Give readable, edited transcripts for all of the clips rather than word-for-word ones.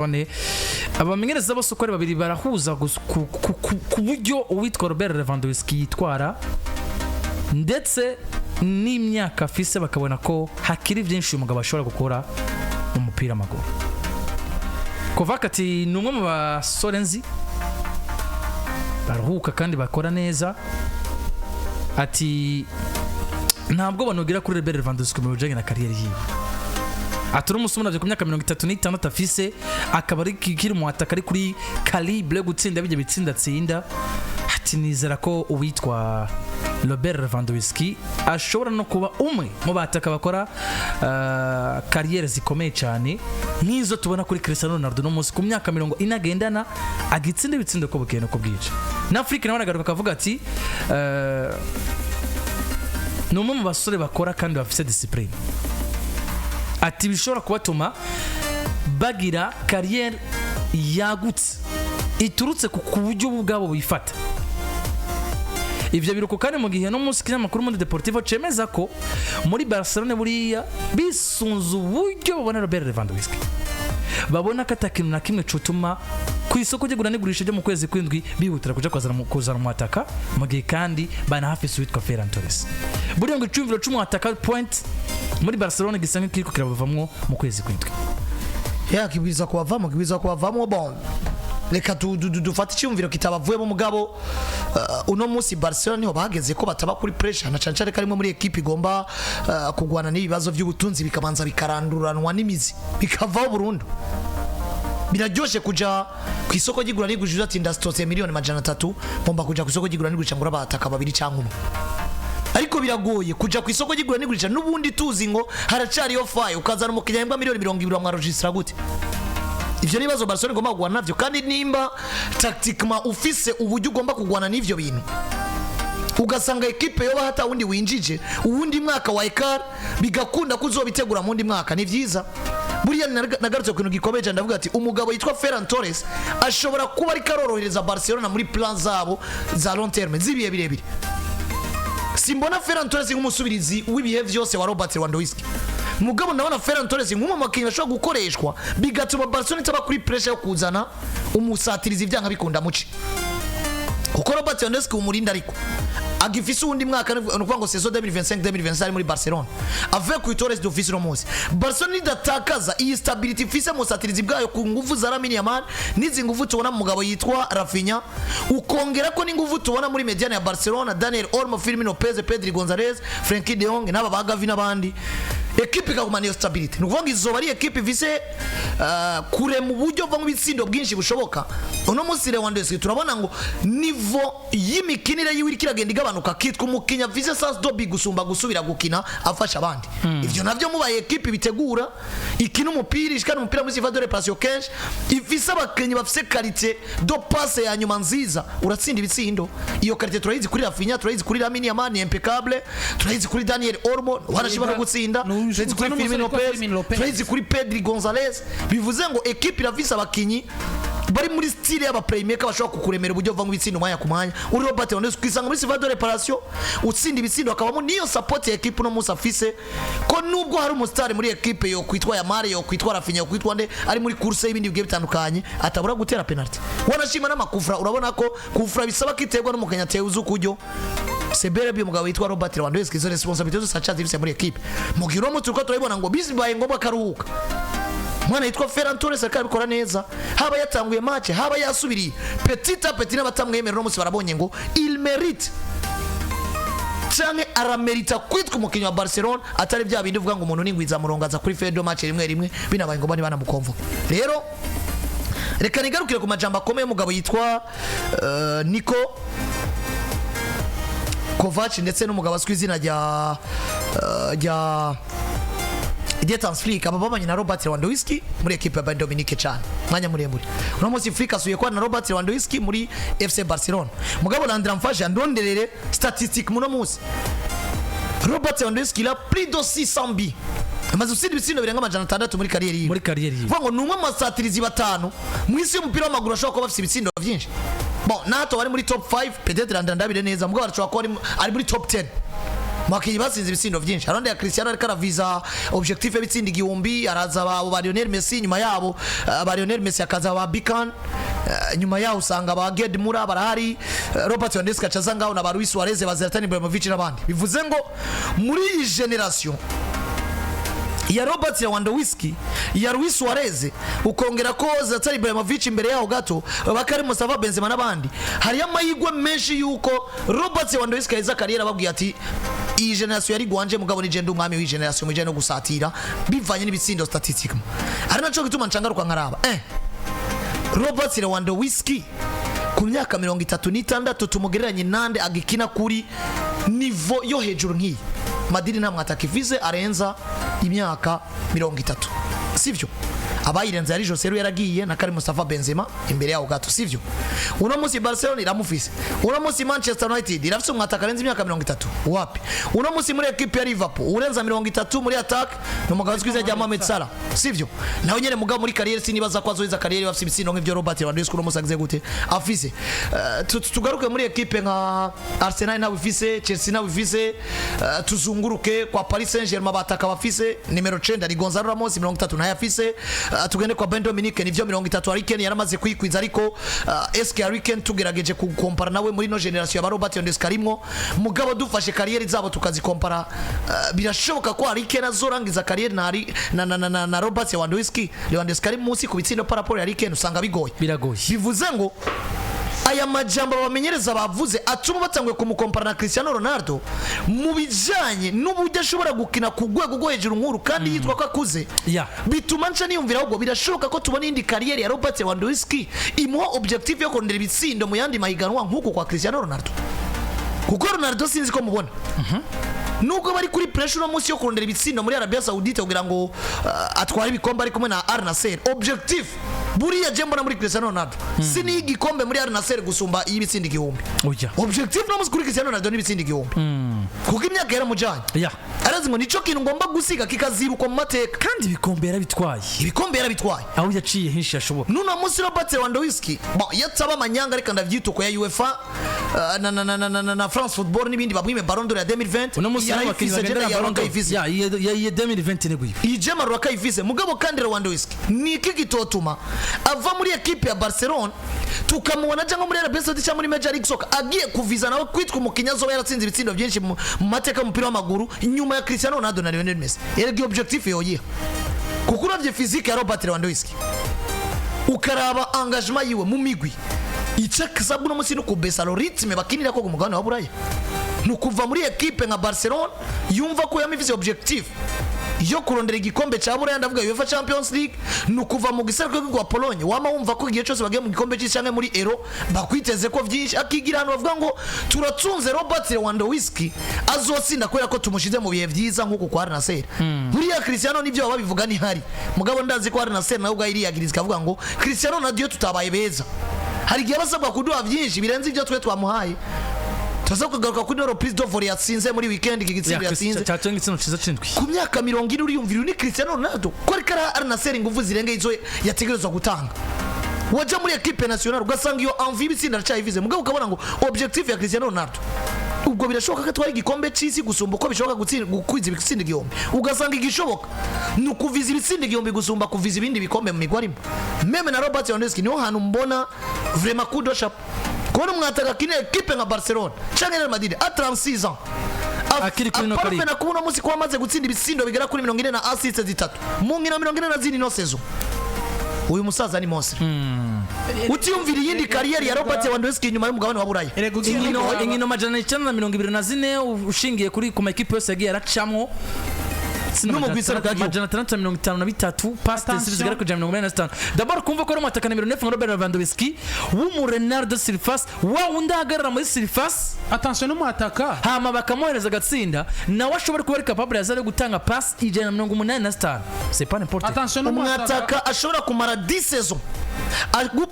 One abamenyereza bose uko ari babiri barahuza ku buryo uwitwa Lewandowiski yitwara ndetse n'imyaka afise bakabona ko hakiri byinshi umugabo ashobora gukora mu mupira w'amaguru. Kovaka ati numwe mu basore nzi baruhuka kandi bakora neza, ati ntabwo banogira kuri Lewandowiski mu bijanye na kariyeri yiwe. Aturi umusumuna ku myaka 36 afise akaba ari kiri mu ataka ari kuri calibre gutsinda bijye bitsinda. Ati nizera ko uwitwa Lewandowiski ashobora no kuba umwe mu bataka bakora kariyeri zikomeye cyane nk'izo tubona kuri Cristiano Ronaldo no munsi ku myaka 40 inagendana agitsinda bitsindo ko bukene ko bwica. Na Afrika nawe nagaruka akavuga ati numwe mu basore bakora kandi bafise discipline. Ati bishobora kubatuma bagira kariyeri yagutse iturutse ku buryo bwabo bifata. Ivyo biruko kandi mu gihe no munsi kinyamakuru Mundo Deportivo cemeza ko muri Barcelona buriya bisunze uburyo babona Lewandowiski. Babona ko atakintu na kimwe cutuma ku isoko ryo gura n'igurisha ryo mu kwezi kw'indwi bihutira kuja kuzana mu ataka mu gihe kandi bana hafi suitwa Ferran Torres. Buriya ngo icumviro c'umu ataka point muri Barcelona gisanzwe kiriko kirabavamwo mu kwezi kw'indwi. Kibwiza kuwavamo bon. Reka dufata icyumviro kitabavuyemo mugabo uno munsi Barcelona niho bahageze ko bataba kuri pressure na cancare karimo muri equipe igomba kugwana n'ibibazo by'ubutunzi bikabanza bikaranduranwa n'imizi bikavaho burundu. Biraryoshe kuja ku isoko ry'igura n'igurisha ati ndastose miliyoni 300 bomba kuja ku isoko ry'igura n'igurisha ngura bataka babiri cyangwa umwe. Ariko biragoye kuja ku isoko ry'igura n'igurisha n'ubundi tuzi ngo haracari yo faye ukazana mu kinyambwa miliyoni 200 bamwarojistra gute. Ivyo nibazo Barcelona igomba kugwana navyo kandi nimba tactiquement ufise uburyo ugomba kugwana n'ivyo bintu ugasanga equipe yoba hata wundi winjije uwundi mwaka wa Ekar bigakunda kuzobitegura mu ndi mwaka ni vyiza. Buriya nagarutse ku kintu gikomeje ndavuga ati umugabo yitwa Ferran Torres ashobora kuba ari karorohereza Barcelona muri plan zabo za long terme zibiye birebire. Simbona Ferran Torres nk'umusubirizi w'ibihe vyose wa Lewandowiski. Mugabo ndabona Ferran Torres nk'umumakinyi ashobora gukoreshwa bigatuma Barcelona itaba kuri pressure yo kuzana umusatirizi ivyanga bikunda muci. Kuko Lewandowiski umurinda ariko agifise undi mwaka nukuvuga ngo saison 2025-2026 muri Barcelona avec Torres d'office Ramos. Barcelona idatakaza iyi stability ifise musatirizi bwayo ku nguvu za Lamine Yamal nizi nguvu tubona mugabo yitwa Rafinha ukongera ko n'inguvu tubona muri mediane ya Barcelona Daniel Olmo, Firmino, Pedri Gonzalez, Frenkie de Jong n'aba bagavi n'abandi. Equipe ikagumana iyo stability nukuvuga ngo izoba ari equipe ifise kure mu buryo bwo mu bitsindo bwinshi bushoboka. Uno munsi Lewandowiski turabona ngo niveau y'imikinire yiwe kiragenda igabanuka kitwa umukinya vise sans dobi gusumba gusubira gukina afasha abandi. Ivyo navyo mubaye equipe bitegura ikina umupira ishikana umupira muri sifa de reparation kenshi ifise abakinyi bafise qualité do passe ya nyuma nziza uratsinda ibitsindo. Iyo qualité turayizi kuri Rafinha, turayizi kuri Lamine Yamal impeccable, turayizi kuri Daniel Olmo warashobora gutsinda, turayizi kuri Firmino, turayizi kuri Pedri Gonzalez. Bivuze ngo equipe irafise abakinyi bari muri style y'aba playmaker bashobora kukuremera uburyo bva mu bitsindo mwanya ku mwanya. Uri Lewandowiski kwisanga muri sifa de reparation utsinda ibitsindo akabamo niyo support ya equipe no musa afise ko nubwo hari umustar muri equipe yo kwitwa Yamal yo kwitwa Rafinha yo kwitwa nde ari muri course y'ibindi bigiye bitandukanye atabura gutera penalty. Wanashima n'amakufra urabona ko kufra bisaba kitegwa n'umukanya teuzu kujyo sebere bi mugabo yitwa Lewandowiski zo responsibility zo sacha zifise muri equipe mugiro mu turiko turabona ngo bisibaye ngombwa karuhuka. Mwana yitwa Ferran Torres akabikora neza haba yatanguye match haba yasubiriye petit à petit n'abatamwemera no musi barabonye ngo il mérite canke aramerita kwitwa umukinyi wa Barcelona atari bya bindi uvuga ngo umuntu ningwiza murongaza kuri fedo match rimwe binabaye ngo bani banamukomvo. Rero reka nigarukire ku majambo akomeye umugabo yitwa Niko Kovac ndetse n'umugabo azwi izina rya Dietan's Flick ababanye na Lewandowiski muri equipe ya Bayern Dominique cyane mwanya muremure. Uno munsi Flick asuye kwa na Lewandowiski muri FC Barcelona. Mugabo Landra mfasha ndonderere statistique muno munsi. Lewandowiski la plus de 600 bi. Amaze usidi bitsindo birenga 600 muri kariyeri yiwe. Muri kariyeri yiwe. Vuga ngo numwe masatirizi batanu mwisi y'umupira w'amaguru ashobora kuba bafite ibitsindo byinshi. Bon, nato bari muri top 5 peut-être ndandabire neza mugabo arashobora kuba ari muri top 10. makinyi basinze ibitsindo byinshi arande ya Cristiano ariko araviza objectif y'ibitsindi igihumbi araza ba Lionel Messi nyuma yabo ba Lionel Messi akaza ba Bican nyuma yaho usanga ba Ged Mura barahari Robert Lewandowski acaza ngaho na ba Luis Suarez ba Zlatan Ibrahimovic n'abandi bivuze ngo muri iyi generation ya Robert Lewandowiski ya Luis Suarez ukongera ko Zlatan Ibrahimovic imbere yaho gato bakari Mustafa Benzema n'abandi hari amahigwe menshi yuko Robert Lewandowiski yeza kariyera babwiye ati iyi generation yari gwanje mugabo ni genda umwami w'i generation muje no gusatira bivanye n'ibitsindo statistique ari naco gituma ncangaruka nkaraba Robert Lewandowiski ku myaka 36 tumugereranye nande agikina kuri nivo yo hejuru nk'iyi Madrid nta mwataka ivize arenza imyaka 30 sivyo abayirenza yari Jose yaragiye na Karim Mustafa Benzema imbere yaho gato sivyo uno musi Barcelona iramufise uno musi Manchester United irafise umwataka arenza imyaka 30 wapi uno musi muri equipe ya Liverpool urenza 30 muri attack no mugabo twize jya Mohamed Salah sivyo naho nyene mugabo muri career sinibaza ko azoiza career bafise ibitsino nk'ivyo Robert Lewandowski uno musi agize gute afise tugaruke muri equipe nka Arsenal na bifise Chelsea na bifise tuzunguruke kwa Paris Saint-Germain bataka bafise numero 9 ari Gonzalo Ramos 30 nayo afise tugende kwa Ben Dominique nivyo 30 Hurricane yaramaze kwikwiza ariko SK Hurricane tugerageje kukompara nawe muri no generation ya Robert Lewandowski arimo mugabo dufashe kariyeri zabo tukazikompara birashoboka ko Hurricane azorangiza kariyeri na Robert Lewandowski ari munsi ku bitsindo par rapport ya Hurricane usanga bigoye bivuze ngo aya majambo bamenyereza bavuze atuma batangwe kumukompara na Cristiano Ronaldo mu bijanye n'uburyo ashobora gukina ku rwego rwo hejuru nkuru kandi yitwa ko akuze bituma nca niyumvira ahubwo birashoboka ko tubona indi kariyeri ya Robert Lewandowski imuha objective yo kurondera ibitsindo mu yandi mahiganwa nk'uko kwa Cristiano Ronaldo kuko Ronaldo sinzi ko mubona nubwo bari kuri pressure no munsi yo kurondera ibitsindo muri Arabia Saudite kugira ngo atware ibikombe ari kumwe na Al Nassr objective buriya je mbona muri Cristiano Ronaldo sini igikombe muri Al Nassr gusumba y'ibitsindi igihumbi objective no munsi kuri Cristiano Ronaldo n'ibitsindi igihumbi kuko imyaka yera mujanye arazi ngo nico kintu ngomba gusiga kikaziruka mu mateka kandi ibikombe yarabitwaye aho yaciye henshi yashobora nuno munsi Robert Lewandowski yatsaba amanyanga ariko ndavyituko ya UEFA na France Football n'ibindi bamwime Ballon d'Or ya 2020 uno munsi abakiriya bagenda na Ballon d'Or ya 2020 negwiye ijema rwakayivise mugabo kandi Lewandowski niki gitotuma ava muri equipe ya Barcelona tukamubona cyangwa muri Arabia Saudite cyangwa muri Major League Soccer agiye kuviza nawe kwitwa umukinya zo yaratsinze ibitsindo byinshi mu mateka y'umupira w'amaguru nyuma ya Cristiano Ronaldo na Lionel Messi erega objective yoyiha kuko uravye physique ya Robert Lewandowski ukaraba engagement yiwe mu migwi ichaka sabu no musino kubesa lo ritme bakinira ko kumugana wa buraya nukuva muri equipe nka Barcelona yumva ko yamifise objective yo kurondera igikombe cya buraya ndavuga UEFA Champions League nukuva mu gisarko kwa Pologne wama wumva ko igihe cyose bagiye mu gikombe cy'ishange muri Euro bakwiteze ko byinshi akigira hano bavuga ngo turatsunze Robert Lewandowski azotsinda kwera ko tumushize mu bihe byiza nkuko kwa Al Nassr buriya Cristiano nivyo babivuga ni hari mugabo ndazi ko Al Nassr nawe ugahiri yagiriza kavuga ngo Cristiano na Dio tutabaye beza hari gihe basabwa kuduha byinshi birenze ibyo twe twamuhaye tuzakugaruka kuri no Prix d'Or yatsinze muri weekend igitsindi yatsinze cyatanga igitsino ciza cindwi ku myaka 40 uriyumvira ni Cristiano Ronaldo ko rikara Al Nassr ingufu zirenge izo yategerezwa gutanga waje muri equipe nationale ugasanga iyo envie bitsinda cyayivize mugabo ukabona ngo objective ya Cristiano Ronaldo ubwo birashoboka ko twari igikombe cy'isi gusumba uko bishoboka gukwiza ibitsindi igihombe ugasanga igishoboka nukuviza ibitsindi igihombe gusumba kuviza ibindi bikombe mu migwarimo meme na Robert Lewandowski niho hantu mbona vraiment coup de chapeau kono mwataka kine equipe nka Barcelona cyangwa Real Madrid a 36 ans akiri kuri no kari na kubona musi ko amaze gutsinda ibitsindo bigera kuri 40 na assists zitatu mu nkino 40 na zini no saison uyu musaza ni monstre utiyumvira yindi kariyeri ya Robert Lewandowski nyuma y'umugabane wa Buraya inkino majana 924 ushingiye kuri ku makipe yose yagiye aracamwo majana 653 passes zigera ku 185 d'abord kumva ko ari umutaka numero 9 Robert Lewandowski w'umurenardo surface wa undahagarara muri surface attention no mwataka hama bakamuhereza gatsinda nawe ashobora kuba ari capable yazare gutanga pass 185 c'est pas n'importe attention no mwataka ashobora kumara 10 saisons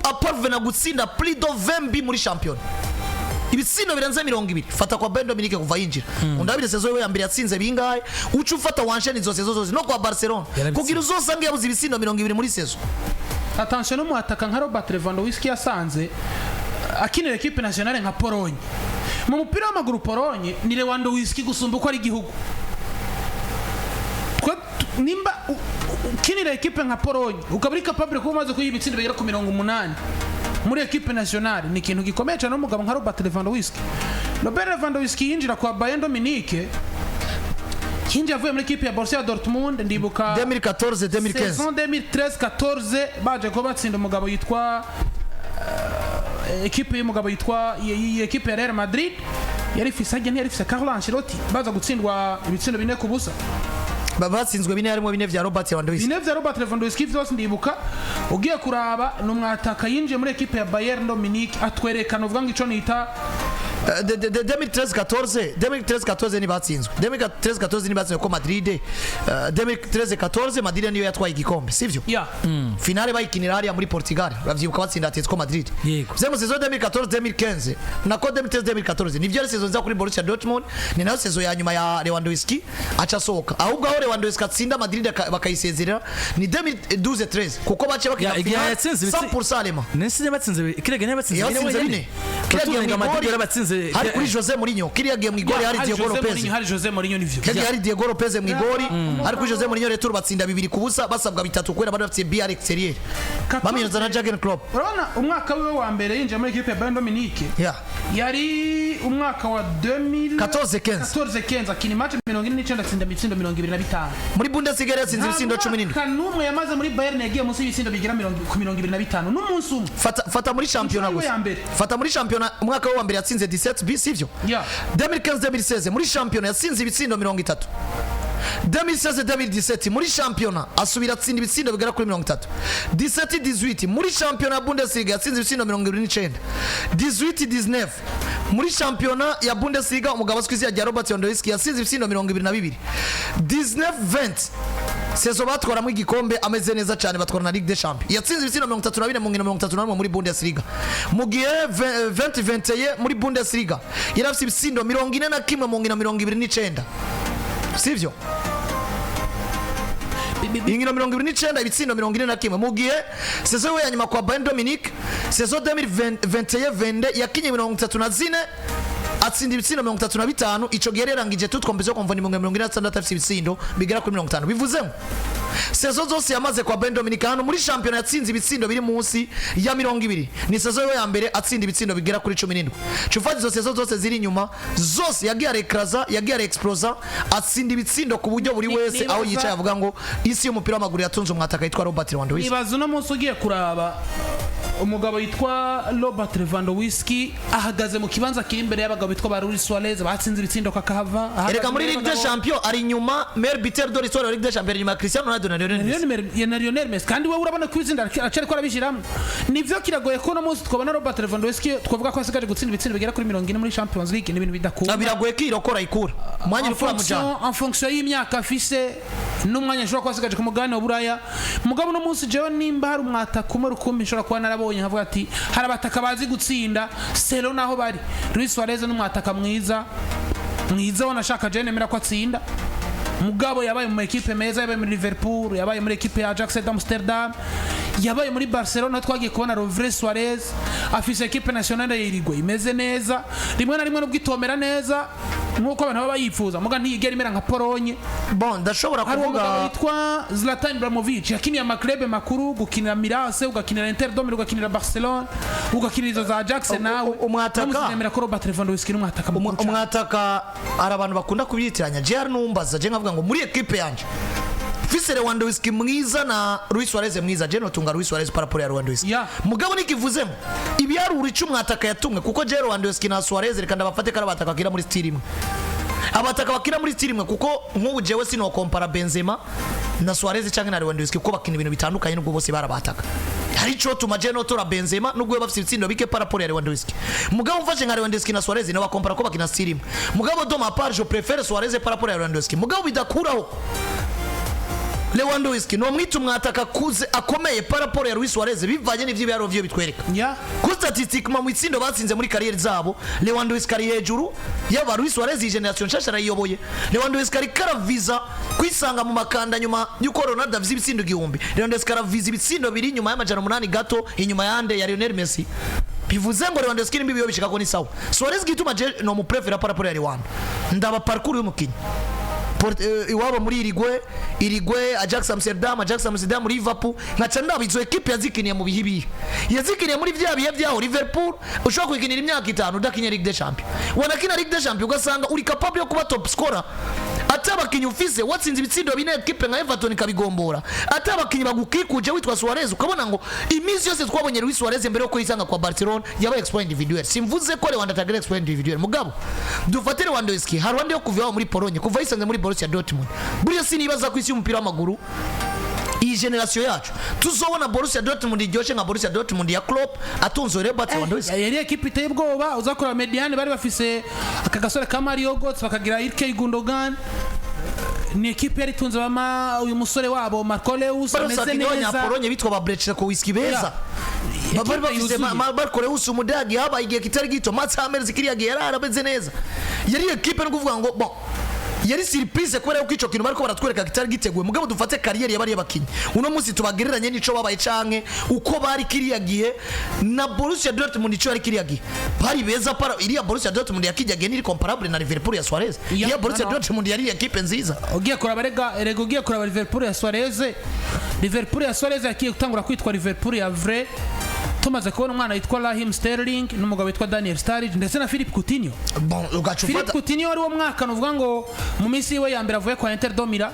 aparvena gutsinda plus de 20 bi muri champion ibitsino birenze 200 fata kwa Ben Dominique kuva yinjira undabire saison yo ya mbere yatsinze bingahe ucu ufata wansheni zo saison zose no kwa Barcelona kugira uzosanga yabuze ibitsino 200 muri saison attention no mwataka nka Robert Lewandowski yasanze akinira equipe nationale nka Pologne mu mupira w'amaguru Polonye ni Lewandowiski gusumba uko ari igihugu. Nimba ukinira ekipe nka Polonye ukaba uri capable kuba umaze kuyiba itsinda bigera ku 80 muri ekipe nationale, ni ikintu gikomeye cyane n'umugabo nka Robert Lewandowiski. Robert Lewandowiski yinjira kwa Bayern Dominique, yinjira avuye muri ekipe ya Borussia Dortmund, ndibuka 2014-2015 saison 2013-14 baje ko batsinda umugabo yitwa ekipe y'umugabo yitwa ekipe ya Real Madrid, yari fisage ntiyari fisa Carlo Ancelotti, baza gutsindwa ibitsindo 4-0. batsinzwe 4 harimo 4 vya Robert Lewandowski. 4 vya Robert Lewandowski vyose ndibuka. Ugiye kuraba n'umwataka yinjiye muri ekipe ya Bayern Dominique, atwerekana uvuga ngo ico nita 2013-14 ni batsinzwe. 2013-14 ni batsinzwe ko Madrid. 2013-14 Madrid niyo yatwaye igikombe, sivyo? Yeah. Finale bayikinira hariya muri Portugal. Bavyibuka batsinda Atletico Madrid. Yego. Zemo saison 2014-2015 nako 2013-2014 ni vya saison za kuri Borussia Dortmund, ni nayo saison ya nyuma ya Lewandowski acha soka. Ahubwo aho Lewandowski atsinda Madrid bakayisezerera ni 2012-13 kuko bace bakina final 100% lema. Nese batsinze kirege ne batsinze bine. Kirege Madrid batsinze hari kuri Jose Mourinho, kiriya game mu igori hari Diego Lopez. Hari Jose Mourinho nivyo. Kiriya hari Diego Lopez mu igori, hari kuri Jose Mourinho retour batsinda 2-0 basabwa 3 kwera bari bafite BR exterieur. Bamenyeza na Jurgen Klopp. Urabona umwaka we wa mbere yinjiye muri equipe ya Bayern Dominique. Yeah. Yari umwaka wa 2014-15 akini match 49 atsinda ibitsindo 25. Muri Bundesliga yatsinze ibitsindo 17. Kanumwe yamaze muri Bayern yagiye munsi y'ibitsindo bigera 25 n'umunsi umwe. Fata muri championnat gusa. Fata muri championnat umwaka wa mbere yatsinze 17 sivyo? Yeah. 2015-2016 muri championnat yatsinze ibitsindo 30. 2016-2017 muri championnat asubira atsinda ibitsindo bigera kuri 30. 17-18 muri championnat Bundesliga yatsinze ibitsindo 29. 18-19 muri championnat ya Bundesliga umugabo skwizi ya Robert Lewandowski yatsinze ibitsindo 22. 19-20 sezo batwara igikombe ameze neza cyane, batwara na Ligue des Champions, yatsinze ibitsindo 34 mu 34 muri Bundesliga. Mu gihe 2021 muri Bundesliga yarafite ibitsindo 41 mu 29. Sivyo? Ingino 29 ibitsindo 41 mu gihe saison ya nyuma kwa Bayern Dominique saison 2021-22 yakinye 34 atsinda ibitsindo 35, ico gihe yarangije tutwombezo kumva ni 36 afite ibitsindo bigera kuri 50. bivuze ngo saison zose yamaze kwa Bayern Dominique hano muri champion yatsinze ibitsindo biri munsi ya 20. Ni saison ya mbere atsinda ibitsindo bigera kuri 17. Cufati zo saison zose ziri nyuma zose yagiye arekraza, yagiye arexplosa, atsinda ibitsindo ku buryo buri wese aho yicaye avuga ngo isi y'umupira w'amaguru yatunze umwataka yitwa Robert Lewandowski. Nibaza no munsi ugiye kuraba umugabo yitwa Robert Lewandowski ahagaze mu kibanza kiri imbere y'abagabo bitwa ba Luis Suarez batsinze ibitsindo kakahava. Erega muri Ligue des Champions ari nyuma meilleur buteur de l'histoire de Ligue des Champions nyuma Cristiano Ronaldo na Lionel Messi, kandi wewe urabona ko izinda acari ko arabishiramo. Nivyo kiragoye ko no munsi twabona Robert Lewandowski twavuga ko asigaje gutsinda ibitsindo bigera kuri 40 muri Champions League, ni ibintu bidakunda. Biragoye ko irokora ikura mwanya rufura mujana en fonction y'imyaka afise n'umwanya ashobora ko asigaje ku mugabane wa Buraya. Mugabo no munsi jewe nimba hari umwataka umwe rukumbi nshobora kuba narabonye nkavuga ati hari abataka bazi gutsinda selo naho bari. Luis Suarez n'umwataka mwiza wanashaka je nemera ko atsinda. Mugabo yabaye mu equipe meza, yabaye muri Liverpool, yabaye muri equipe ya Ajax d'Amsterdam, yabaye muri Barcelona. Twagiye kubona Luis Suarez afise equipe nationale y'irigwe imeze neza, rimwe na rimwe n'ubwitomera neza nkuko abantu baba yifuza, muga ntiyigera imera nka Polonye. Bon, ndashobora kuvuga yitwa Zlatan Ibrahimovic yakiniye amaklube makuru, gukinira Mirase, ugakinira Inter Domino, ugakinira Barcelona, ugakinira izo za Ajax nawe. Umwataka nemera ko Robert Lewandowski n'umwataka mukuru. Umwataka ari abantu bakunda kubitiranya. Je hari numbaza je nkavuga ngo muri equipe yanje Fise Lewandowski mwiza na Luis Suarez mwiza, je no tunga Luis Suarez paraporo ya Lewandowski. Yeah. Mugabo nikivuzemo ibyaruri cy'umwataka yatumwe kuko je Lewandowski na Suarez reka ndabafate kara bataka kira muri style imwe. Abataka bakira muri style imwe kuko nk'ubu jewe sino compara Benzema na Suarez cyangwa na Lewandowski kuko bakina ibintu bitandukanye n'ubwo bose barabataka. Hari cyo tuma je no tora Benzema n'ubwo bafite ibitsindo bike paraporo ya Lewandowski. Mugabo mfashe nka Lewandowski na Suarez no bakompara ko bakina style imwe. Mugabo do ma part je préfère Suarez paraporo ya Lewandowski. Mugabo bidakuraho Lewandowski no mwita umwataka kuze akomeye paraporo ya Luis Suarez bivanye n'ivyo byaro vyo bitwereka. Yeah. Ku statistique mu itsindo batsinze muri carrière zabo Lewandowski ari hejuru yaba Luis Suarez generation nshasha arayiyoboye. Lewandowski ari karaviza kwisanga mu makanda nyuma yuko Ronaldo avye ibitsindo 1000. Lewandowski araviza ibitsindo biri nyuma y'amajana 8 gato inyuma yande ya Lionel Messi. bivuze ngo Lewandowski nimbi biyo bishika ko ni sawa Suarez gituma je no mu prefera para para Rwanda ndaba parcours y'umukinyi iwabo muri Irigwe Ajax Amsterdam Liverpool nkaca ndabizo equipe yazikiniye mu bihibi yazikiniye muri vya bihe vyaho Liverpool ushobora kuyikinira imyaka 5 udakinya Ligue des Champions wanakina Ligue des Champions ugasanga uri capable yo kuba top scorer atabakinyi ufise watsinze ibitsindo bine equipe nka Everton kabigombora atabakinyi bagukikuje witwa Suarez ukabona ngo imisi yose twabonye Luis Suarez mbere yo kuyisanga kwa Barcelona yaba exploit individuel simvuze ko Lewandowski atagera exploit individuel mugabo dufate Lewandowski harwande yo kuva muri Pologne kuva yisanze muri Borussia Dortmund buriya sinibaza ku isi y'umupira w'amaguru iyi generation yacu tuzobona Borussia Dortmund iryoshe nka Borussia Dortmund ya Klopp atunzo Robert Lewandowski yari equipe iteye ubwoba uzakora mediane bari bafise akagasore ka Mario Götze bakagira Ilkay Gundogan ni equipe yari tunze bama uyu musore wabo Marco Reus ameze neza Pologne bitwa ba Brzezinski beza bari bafise Marco Reus umudagi haba igihe kitari gito Mats Hummels kiriya gihe yarabeze neza yari equipe no kuvuga ngo bon yari surprise kubera uko ico kintu bariko baratwereka kitari giteguye mugabo dufate career yabari yabakinyi uno munsi tubagereranye nico babaye canke uko bari kiriya gihe na Borussia Dortmund ico yari kiriya gihe bari beza para iriya Borussia Dortmund yakijya gihe ni comparable na Liverpool ya Suarez iriya Borussia Dortmund yari equipe nziza ugiye kuraba erega ugiye kuraba Liverpool ya Suarez yakiye gutangura kwitwa Liverpool ya vrai tumaze kubona umwana yitwa Raheem Sterling n'umugabo witwa Daniel Sturridge ndetse na Philippe Coutinho Philippe Coutinho wari wo mwaka nuvuga ngo mu minsi yiwe ya mbere avuye kwa Inter Domira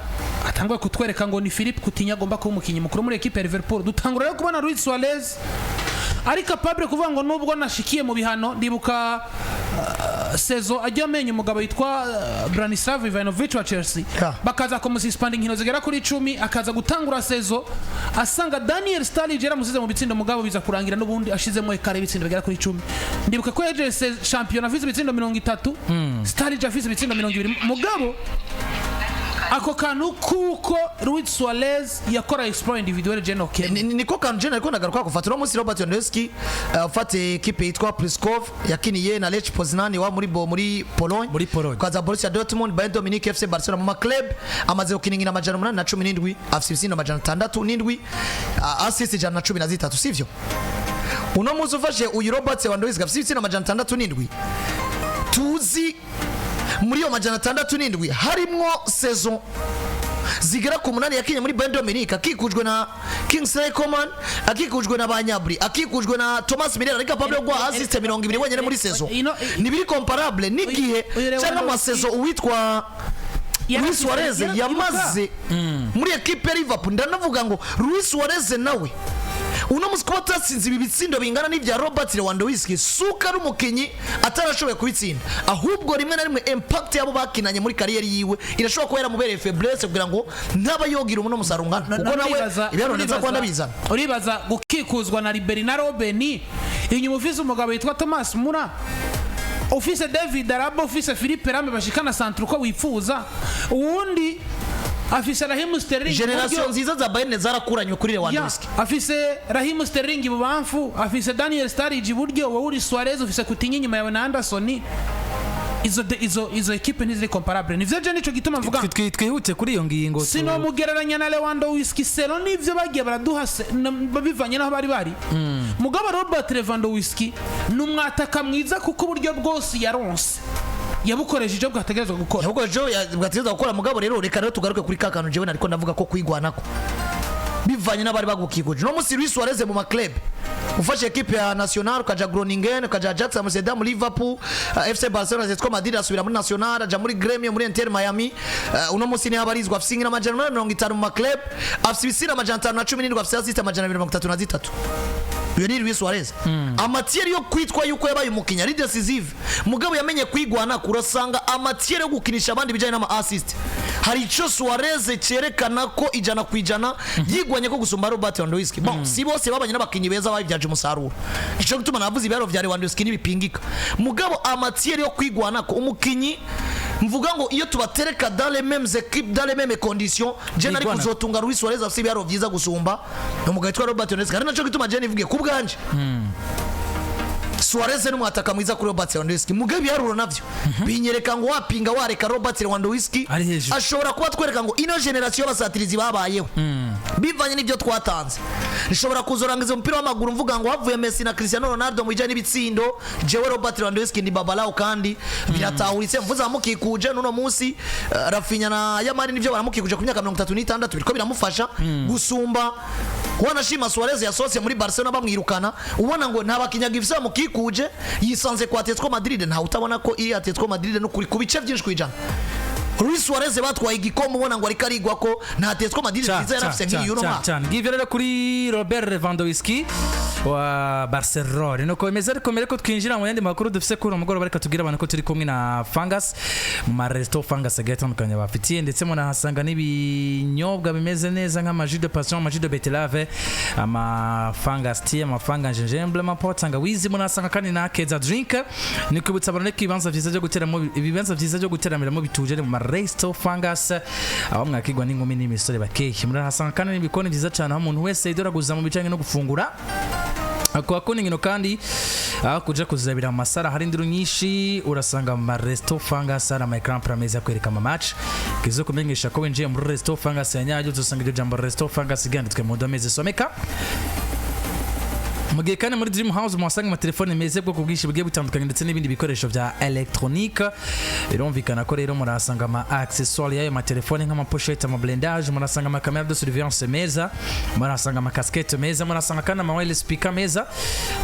atangwa kutwereka ngo ni Philippe Coutinho agomba kuba umukinyi mukuru muri equipe ya Liverpool dutangura rero kubona Luis Suarez ari capable kuvuga ngo nubwo nashikiye mu bihano ndibuka sezo ajya amenye umugabo yitwa Branislav Ivanovic wa Chelsea bakaza kumususpend inkino zigera kuri 10 akaza gutangura sezo asanga Daniel Sturridge yaramusize mu bitsindo mugabo biza kurangira n'ubundi ashizemo ekare bitsindo bigera kuri 10 ndibuka ko yaje champion afise bitsindo 30 Sturridge afise bitsindo 20 mugabo ako kantu kuko Luis Suarez yakora exploit individuel genoke niko kantu je nariko nagaruka kufatira umunsi Robert Lewandowski ufate equipe yitwa Pliskov yakiniye na Lech Poznań wa muri Pologne kaza Borussia Dortmund Bayern Dominique FC Barcelona mu club amaze gukiningira amajana 817 afise ibitsindo amajana 607 assist jana 13 sivyo uno munsi ufashe uyu Robert Lewandowski afise ibitsindo amajana 607 tuzi muri yo majana 607 harimwo saison zigera ku munani yakinye muri Bayern Dominique akikujwe na Kingsley Coman akikujwe na Banyabri akikujwe na Thomas Müller ariko Pablo gwa assist 20 wenyene muri saison ni biri comparable n'igihe cyangwa ama saison uwitwa Luis Suarez yamaze muri equipe ya Liverpool ndanavuga ngo Luis Suarez nawe uno muskota sinzi bibitsindo bingana n'ivya Robert Lewandowski suka ari umukinyi atarashoboye kubitsinda ahubwo rimwe na rimwe impact yabo bakinanye muri career yiwe irashobora kuba yaramubereye faiblesse kugira ngo ntaba yogira umuntu musarungana kuko nawe ibyaroneza ko ndabizana uribaza gukikuzwa na Ribery na Robben inyuma ufise umugabo yitwa Thomas Müller office David Alaba office Philippe Lam bashikana centre uko wifuza uwundi afise Raheem Sterling generation nziza za Bayern zarakuranywe kuri Lewandowski afise Raheem Sterling bubamfu afise Daniel Sturridge buryo wowe uri Suarez ofise Coutinho nyuma yawe na Anderson izo equipe ntiziri comparable nivyo je nico gituma mvuga twihute kuri iyo ngingo sino mugereranya na Lewandowski selo nivyo bagiye baraduha babivanye naho bari mugabo Robert Lewandowski numwataka mwiza kuko buryo bwose yaronse yabukoresheje bwo hategerezwa gukora ahubwo jo bwategezwa gukora mugabo rero reka rero tugaruke kuri kakano jewe nariko ndavuga ko kwigwanako bivanye n'abari bagukikuje no musi Luis Suarez mu maclub ufashe equipe ya National ukaja Groningen ukaja Ajax Amsterdam Liverpool FC Barcelona Atletico Madrid asubira muri National aja muri Gremio muri Inter Miami uno musi ni abarizwa afsingira amajana 150 mu maclub afise ibisira amajana 517 afise assist amajana 233 uyo ni Luis Suarez amatiere yo kwitwa yuko yabaye umukinya ari decisive mugabo yamenye kwigwana kurasanga amatiere yo gukinisha abandi bijanye n'ama assist hari ico Suarez cerekana ko ijana kwijana yigwanye ko gusumba Robert Lewandowski bon si bose babanye n'abakinyi beza babivyaje umusaruro ico gituma navuze ibaro vya Lewandowski nibipingika mugabo amatiere yo kwigwana ko umukinyi mvuga ngo iyo tubatereka dans les mêmes équipes dans les mêmes conditions je nari kuzotunga Luis Suarez afite ibaro vyiza gusumba n'umugabo witwa Robert Lewandowski ari naco gituma je nivuge kubwanje Suarez ni mwataka mwiza kuri Robert Lewandowski mugabe yaruro navyo binyereka ngo wapinga wareka Robert Lewandowski ashobora kuba twereka ngo ino generation y'abasatirizi babayeho bivanye n'ibyo twatanze nishobora kuzorangiza umupira w'amaguru mvuga ngo havuye Messi na Cristiano Ronaldo mu bijanye n'ibitsindo jewe Robert Lewandowiski ndi babalao kandi biratahuritse mvuze amukikuje nuno munsi Rafinha na Yamari nivyo baramukikuje ku myaka 36 biriko biramufasha gusumba wanashima Suarez yasohotse muri Barcelona bamwirukana ubona ngo nta bakinyaga ifise amukikuje yisanze kwa Atletico Madrid nta utabona ko iyi Atletico Madrid no kuri kubice byinshi kwijana Luis Suarez batwaye igikombe ubona ngo ari karigwa ko nta Atletico Madrid iza yarafise nk'iyo cyane give rero kuri Robert Lewandowiski wa Barcelona no komeza ariko mbere ko twinjira mu yandi makuru dufise kuri umugoroba reka tugira abantu ko turi kumwe na Fangas mu resto Fangas agatandukanye bafitiye ndetse mo nahasanga n'ibinyobwa bimeze neza nk'amaji de passion amaji de betterave ama Fangas tea ama Fangas gingembre ama potanga wizi mo nahasanga kandi na Keza drink nikubutsa abantu ko ibibanza vyiza byo guteramo ibibanza vyiza byo guteramiramo bituje mu resto Fangas abo mwakigwa n'inkumi n'imisore bakeye muri nahasanga kandi n'ibikoni vyiza cyane aho umuntu wese idoraguza mu bijanye no gufungura kwa kuningino kandi kuja kuzabira amasara hari nduru nyinshi urasanga mu resto Fangas ara ama ecran prameza kwereka ama match kizo kumenyesha ko winjiye mu resto Fangas yanyaje uzosanga iryo jambo resto Fangas iganditswe mu domeze someka mugiye kandi muri Dream House mwasanga ama telefone meze bwo kubwishi bugiye butandukanye ndetse n'ibindi bikoresho bya electronique birumvikana ko rero murasanga ama accessoires yayo ama telefone nk'ama pochette ama blendage murasanga ama camera de surveillance meza murasanga ama casquette meza murasanga kandi ama wireless speaker meza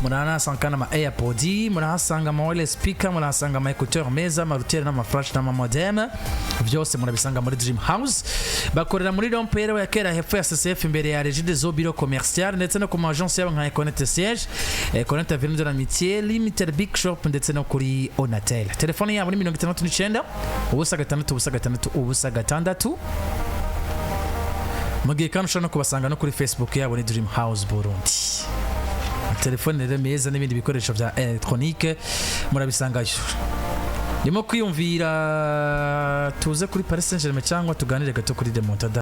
murasanga kandi ama AirPods murasanga ama wireless speaker murasanga ama écouteurs meza ama router n'ama flash n'ama modem byose murabisanga muri Dream House bakorera muri Rompere ya kera hepfo ya CCF imbere ya Régie des Eaux bureau commercial ndetse no ku agence yabo nka Connect Connect Avenue de l'Amitié Limited Big Shop ndetse no kuri Onatel telefone yabo ni 69 ubusa gatandatu mugiye kandi ushobora no kubasanga no kuri Facebook yabo ni Dream House Burundi telefone rero meza n'ibindi bikoresho bya electronique murabisangayo ndimo kwiyumvira tuze kuri Paris Saint-Germain cyangwa tuganire gato kuri Demontada